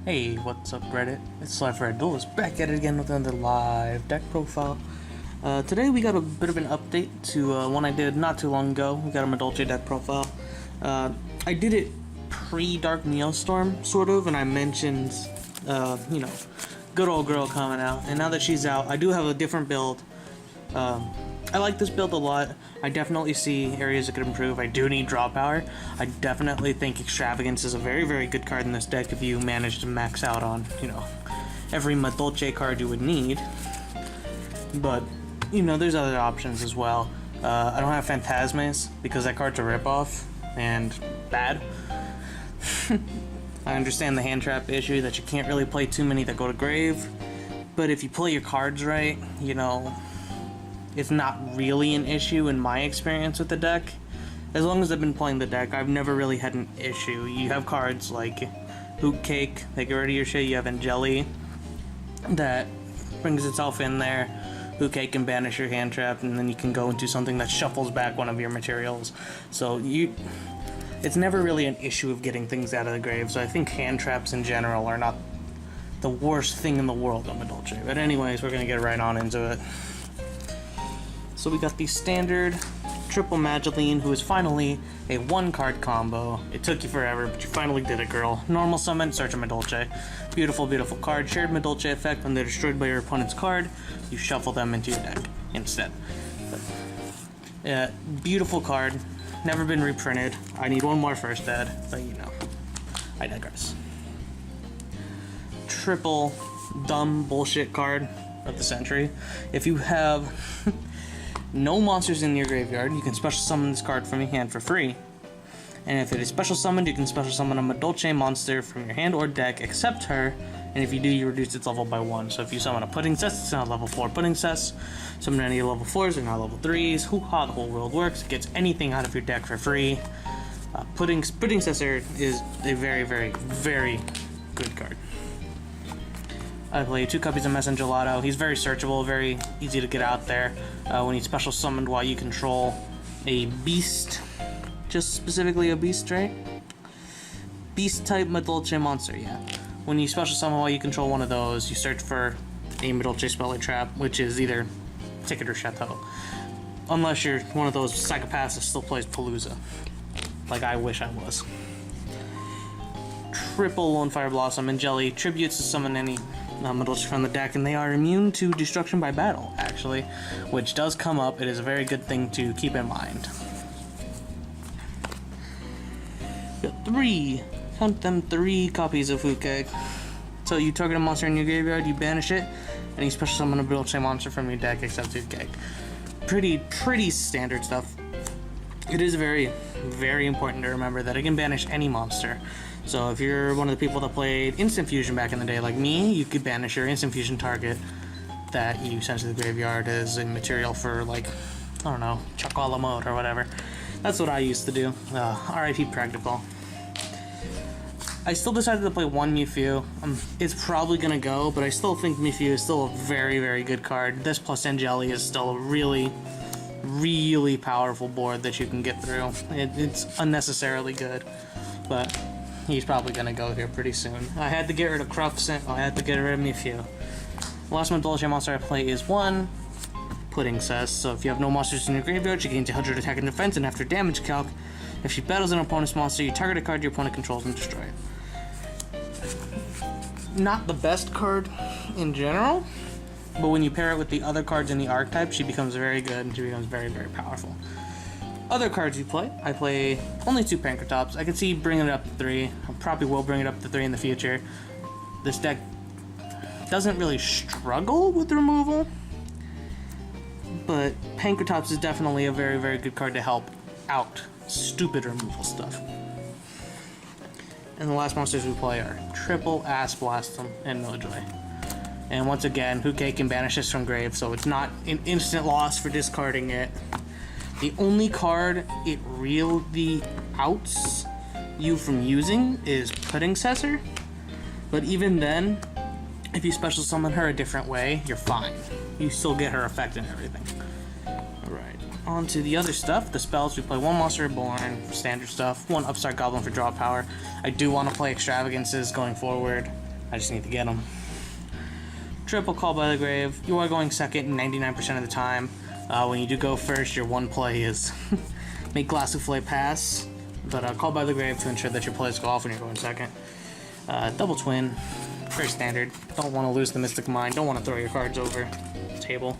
Hey, what's up Reddit? It's Slifer back at it again with another live deck profile. Today we got a bit of an update to one I did not too long ago. We got a Madolche deck profile. I did it pre-Dark Neostorm, sort of, and I mentioned, you know, good old girl coming out. And now that she's out, I do have a different build. I like this build a lot. I definitely see areas that could improve. I do need draw power. I definitely think Extravagance is a very, very good card in this deck if you manage to max out on, you know, every Madolche card you would need. But, you know, there's other options as well. I don't have Phantasmes because that card's a ripoff and bad. I understand the hand trap issue that you can't really play too many that go to grave. But if you play your cards right, you know, it's not really an issue in my experience with the deck. As long as I've been playing the deck, I've never really had an issue. You have cards like Hoot Cake that get rid of your shit. You have Angeli that brings itself in there. Hoot Cake can banish your hand trap, and then you can go into something that shuffles back one of your materials. So it's never really an issue of getting things out of the grave. So I think hand traps in general are not the worst thing in the world on Madolche. But anyways, we're gonna get right on into it. So we got the standard triple Mageline, who is finally a one-card combo. It took you forever, but you finally did it, girl. Normal summon, search a Madolche. Beautiful, beautiful card. Shared Madolche effect. When they're destroyed by your opponent's card, you shuffle them into your deck instead. Beautiful card. Never been reprinted. I need one more first ed, but you know, I digress. Triple dumb bullshit card of the century. If you have no monsters in your graveyard, you can special summon this card from your hand for free. And if it is special summoned, you can special summon a Madolche monster from your hand or deck, except her. And if you do, you reduce its level by 1. So if you summon a Pudding Cess, it's not level 4 Pudding Cess. Summon any level 4s, they're not level 3s. Hoo-ha, the whole world works. It gets anything out of your deck for free. Pudding Cesser is a very, very, very good card. I play 2 copies of Gelato. He's very searchable, very easy to get out there. When he's special summoned while you control a beast, just specifically a beast, right? Beast type Madolche monster, yeah. When you special summon while you control one of those, you search for a Madolche Speller Trap, which is either Ticket or Chateau. Unless you're one of those psychopaths that still plays Palooza, like I wish I was. Triple Lone Fire Blossom and Jelly tributes to summon any Madolche from the deck, and they are immune to destruction by battle, actually, which does come up. It is a very good thing to keep in mind. Got 3, count them, 3 copies of Hoot Cake. So you target a monster in your graveyard, you banish it, and you special summon a Madolche monster from your deck except Hoot Cake. Pretty standard stuff. It is very, very important to remember that it can banish any monster. So if you're one of the people that played Instant Fusion back in the day like me, you could banish your Instant Fusion target that you sent to the graveyard as a material for, like, I don't know, Chakala mode or whatever. That's what I used to do. RIP Practical. I still decided to play one Mewtwo. It's probably gonna go, but I still think Mewtwo is still a very, very good card. This plus Angeli is still a really, really powerful board that you can get through. It's unnecessarily good, but he's probably gonna go here pretty soon. I had to get rid of Crufson. I had to get rid of Mewtwo. The last Madolche monster I play is 1 Pudding Cess. So if you have no monsters in your graveyard, she gains 100 attack and defense, and after damage calc, if she battles an opponent's monster, you target a card your opponent controls and destroy it. Not the best card in general, but when you pair it with the other cards in the archetype, she becomes very good and she becomes very, very powerful. Other cards you play, I play only 2 Pankratops. I can see bringing it up to 3. I probably will bring it up to 3 in the future. This deck doesn't really struggle with removal, but Pankratops is definitely a very, very good card to help out stupid removal stuff. And the last monsters we play are triple Ass Blastum and Nojoy. And once again, Hoot Cake can banish this from grave, so it's not an instant loss for discarding it. The only card it really outs you from using is Pudding Cesser, but even then, if you special summon her a different way, you're fine. You still get her effect and everything. Alright, on to the other stuff. The spells, we play 1 Monster Reborn, standard stuff, 1 Upstart Goblin for draw power. I do want to play Extravagances going forward. I just need to get them. Triple Call by the Grave. You are going second 99% of the time. When you do go first, your one play is make Glassoufle pass, but Call by the Grave to ensure that your plays go off when you're going second. Double Twin, very standard. Don't want to lose the Mystic Mind. Don't want to throw your cards over the table.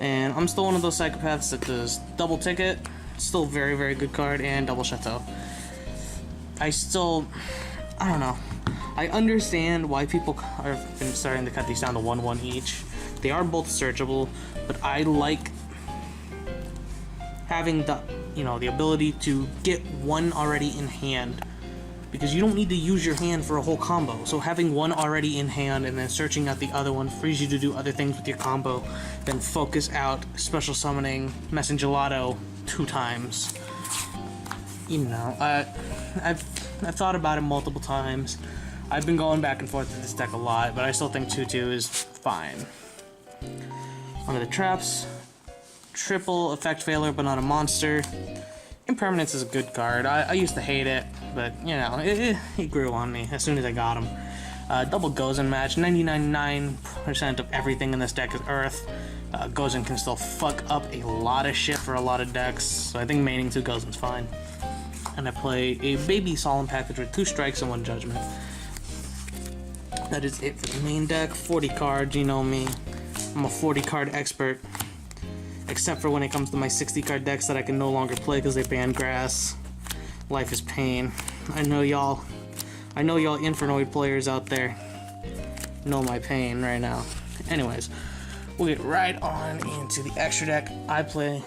And I'm still one of those psychopaths that does Double Ticket. Still very, very good card, and Double Chateau. I don't know. I understand why people are been starting to cut these down to 1/1 each. They are both searchable, but I like having the ability to get one already in hand, because you don't need to use your hand for a whole combo. So having one already in hand and then searching out the other one frees you to do other things with your combo, then focus out special summoning Messengelato 2 times. I've thought about it multiple times. I've been going back and forth with this deck a lot, but I still think 2/2 is fine. One of the traps. Triple Effect Failure, but not a monster. Impermanence is a good card. I used to hate it, but, it grew on me as soon as I got him. Double Gozen match. 99% of everything in this deck is Earth. Gozen can still fuck up a lot of shit for a lot of decks, so I think maining 2 Gozen's fine. And I play a Baby Solemn package with 2 strikes and 1 judgment. That is it for the main deck. 40 cards, you know me. I'm a 40 card expert. Except for when it comes to my 60 card decks that I can no longer play because they ban grass. Life is pain. I know y'all Infernoid players out there know my pain right now. Anyways, we'll get right on into the extra deck. I play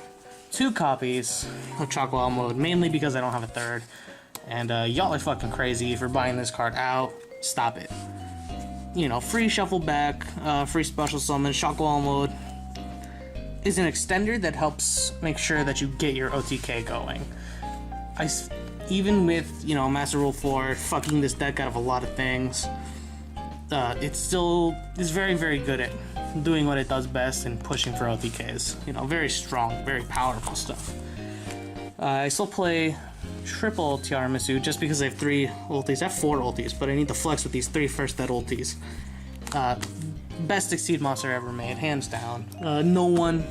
2 copies of Chocolat Mode, mainly because I don't have a third. And y'all are fucking crazy for buying this card out. Stop it. Free shuffle back, free special summon. Chocolat Mode is an extender that helps make sure that you get your OTK going. Even with, Master Rule 4 fucking this deck out of a lot of things, it still is very, very good at doing what it does best and pushing for OTKs. Very strong, very powerful stuff. I still play triple Tiramisu just because I have 3 ultis. I have 4 ultis, but I need to flex with these 3 first dead ultis. Best Xyz Monster ever made, hands down. No one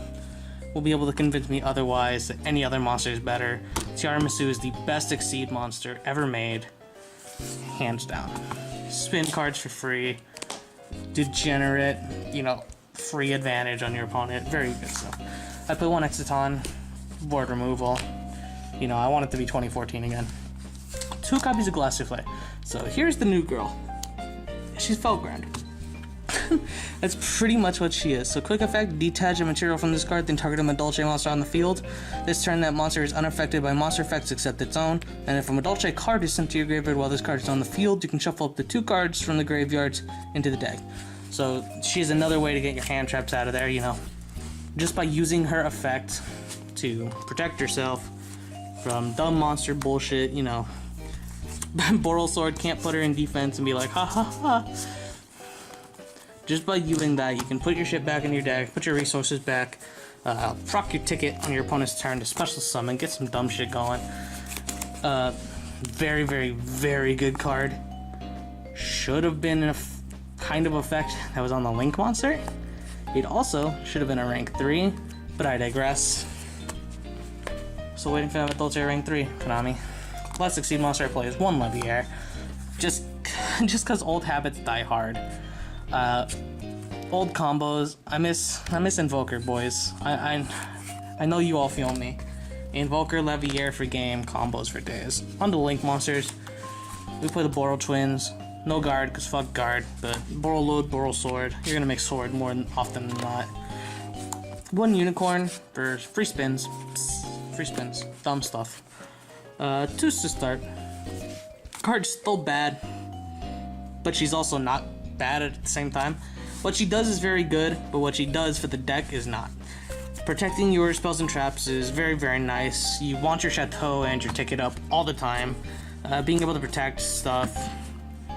will be able to convince me otherwise that any other monster is better. Tiramisu is the best Xyz Monster ever made, hands down. Spin cards for free. Degenerate, free advantage on your opponent. Very good stuff. I play 1 Exiton, board removal. I want it to be 2014 again. 2 copies of Glassoufle. So here's the new girl. She's Felgrand. That's pretty much what she is. So quick effect, detach a material from this card, then target a Madolche monster on the field. This turn that monster is unaffected by monster effects except its own. And if a Madolche card is sent to your graveyard while this card is on the field, you can shuffle up to 2 cards from the graveyard into the deck. So she's another way to get your hand traps out of there, just by using her effect to protect yourself from dumb monster bullshit, Boral Sword can't put her in defense and be like, ha ha ha. Just by using that, you can put your shit back in your deck, put your resources back, proc your ticket on your opponent's turn to special summon, get some dumb shit going. Very, very, very good card. Should have been a kind of effect that was on the Link monster. It also should have been a rank 3, but I digress. Still waiting for that Madolche rank 3, Konami. Last Xyz Monster I play is 1 Leviair. Just cause old habits die hard. Old combos. I miss Invoker, boys. I know you all feel me. Invoker, Leviair for game, combos for days. On to Link monsters. We play the Boral Twins. No guard, cause fuck guard. But Boral Load, Boral Sword. You're gonna make sword more often than not. 1 Unicorn for free spins. Free spins. Dumb stuff. 2 to start. Card's still bad, but she's also not bad at the same time. What she does is very good, but what she does for the deck is not. Protecting your spells and traps is very, very nice. You want your Chateau and your ticket up all the time. Being able to protect stuff.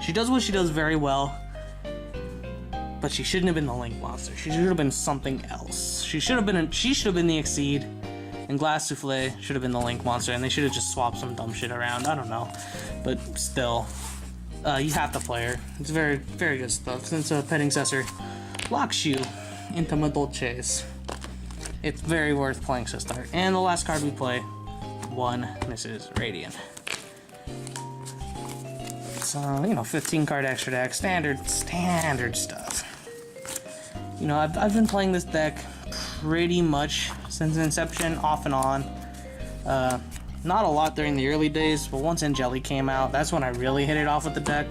She does what she does very well, but she shouldn't have been the Link monster. She should have been something else. She should have been the Xyz, and Glassoufle should have been the Link monster, and they should have just swapped some dumb shit around. I don't know, but still, you have to play her. It's very, very good stuff. Since Petting Cessor locks you into Madolches, it's very worth playing to start. And the last card we play, 1 Mrs. Radiant. So, you know, 15 card extra deck, standard stuff. You know, I've been playing this deck pretty much since inception, off and on. Not a lot during the early days, but once Angeli came out, that's when I really hit it off with the deck.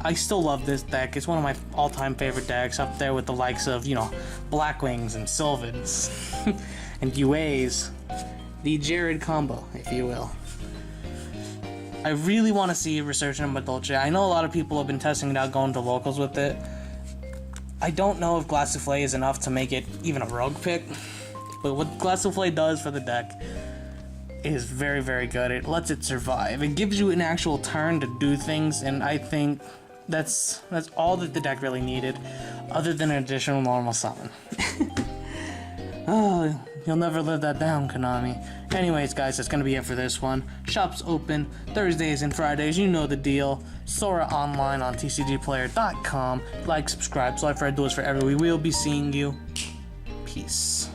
I still love this deck. It's one of my all-time favorite decks, up there with the likes of, you know, Blackwings and Sylvans and UAs. The Jared combo, if you will. I really want to see a resurgent of Madolche. I know a lot of people have been testing it out, going to locals with it. I don't know if Glassoufle is enough to make it even a rogue pick, but what Glassoufle does for the deck is very, very good. It lets it survive. It gives you an actual turn to do things, and I think that's all that the deck really needed, other than an additional normal summon. Oh, you'll never live that down, Konami. Anyways, guys, that's gonna be it for this one. Shop's open Thursdays and Fridays. You know the deal. Sora Online on TCGPlayer.com. Like, subscribe. Slifer does forever. We will be seeing you. Peace.